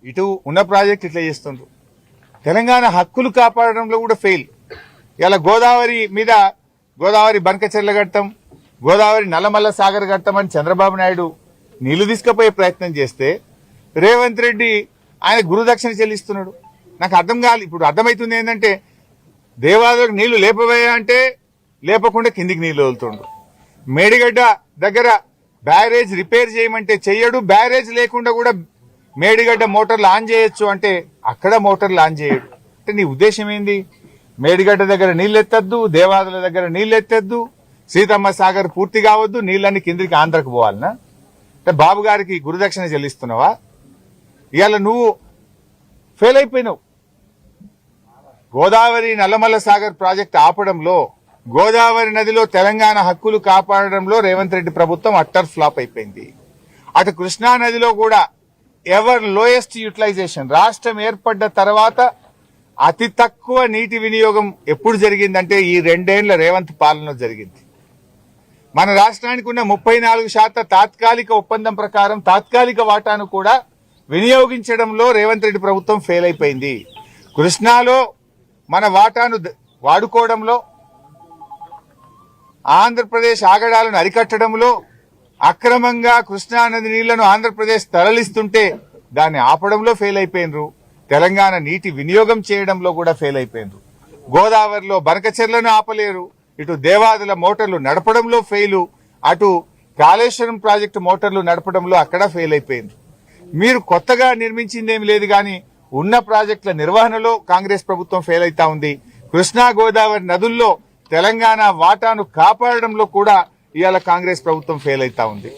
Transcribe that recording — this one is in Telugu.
ఇటు ఉన్న ప్రాజెక్ట్ ఇట్లా చేస్తుండ్రు. తెలంగాణ హక్కులు కాపాడడంలో కూడా ఫెయిల్. ఇలా గోదావరి మీద గోదావరి బంకచెర్ల గట్టం, గోదావరి నల్లమల్ల సాగర్ గట్టం అని చంద్రబాబు నాయుడు నీళ్లు తీసుకుపోయే ప్రయత్నం చేస్తే రేవంత్ రెడ్డి ఆయన గురుదక్షిణ చెల్లిస్తున్నాడు. నాకు అర్థం కాదు. ఇప్పుడు అర్థమవుతుంది ఏంటంటే దేవాదులకు నీళ్లు లేపబోయా అంటే లేపకుండా కిందికి నీళ్లు వదులుతుండ్రు. మేడిగడ్డ దగ్గర బ్యారేజ్ రిపేర్ చేయమంటే చెయ్యడు. బ్యారేజ్ లేకుండా కూడా మేడిగడ్డ మోటార్లు ఆన్ చేయొచ్చు అంటే అక్కడ మోటార్లు ఆన్ చేయడు. అంటే నీ ఉద్దేశం ఏంది? మేడిగడ్డ దగ్గర నీళ్ళు ఎత్తద్దు, దేవాదుల దగ్గర నీళ్ళు ఎత్తద్దు, సీతమ్మ సాగర్ పూర్తి కావద్దు, నీళ్ళన్ని కిందికి ఆంధ్రకు పోవాలనా? అంటే బాబు గారికి గురుదక్షిణ చెల్లిస్తున్నావా? ఇవాళ నువ్వు ఫెయిల్ అయిపోయినావు. గోదావరి నల్లమల్ల సాగర్ ప్రాజెక్టు ఆపడంలో, గోదావరి నదిలో తెలంగాణ హక్కులు కాపాడడంలో రేవంత్ రెడ్డి ప్రభుత్వం అట్టర్ ఫ్లాప్ అయిపోయింది. అటు కృష్ణా నదిలో కూడా ఎవర్ లోయెస్ట్ యూటిలైజేషన్, రాష్ట్రం ఏర్పడ్డ తర్వాత అతి తక్కువ నీటి వినియోగం ఎప్పుడు జరిగిందంటే ఈ 2 ఏళ్ల రేవంత్ పాలనలో జరిగింది. మన రాష్ట్రానికి ఉన్న 34% తాత్కాలిక ఒప్పందం ప్రకారం తాత్కాలిక వాటాను కూడా వినియోగించడంలో రేవంత్ రెడ్డి ప్రభుత్వం ఫెయిల్ అయిపోయింది. కృష్ణాలో మన వాటాను వాడుకోవడంలో, ఆంధ్రప్రదేశ్ ఆగడాలను అరికట్టడంలో, అక్రమంగా కృష్ణానది నీళ్లను ఆంధ్రప్రదేశ్ తరలిస్తుంటే దాన్ని ఆపడంలో ఫెయిల్ అయిపోయినరు. తెలంగాణ నీటి వినియోగం చేయడంలో కూడా ఫెయిల్ అయిపోయినరు. గోదావరిలో బనకచెర్లను ఆపలేరు. ఇటు దేవాదుల మోటార్లు నడపడంలో ఫెయిలు, అటు కాళేశ్వరం ప్రాజెక్టు మోటార్లు నడపడంలో అక్కడ ఫెయిల్ అయిపోయింది. మీరు కొత్తగా నిర్మించిందేమి లేదు కానీ ఉన్న ప్రాజెక్టుల నిర్వహణలో కాంగ్రెస్ ప్రభుత్వం ఫెయిల్ అవుతా ఉంది. కృష్ణా గోదావరి నదుల్లో తెలంగాణ వాటాను కాపాడడంలో కూడా ఇవాళ కాంగ్రెస్ ప్రభుత్వం ఫెయిల్ అవుతా ఉంది.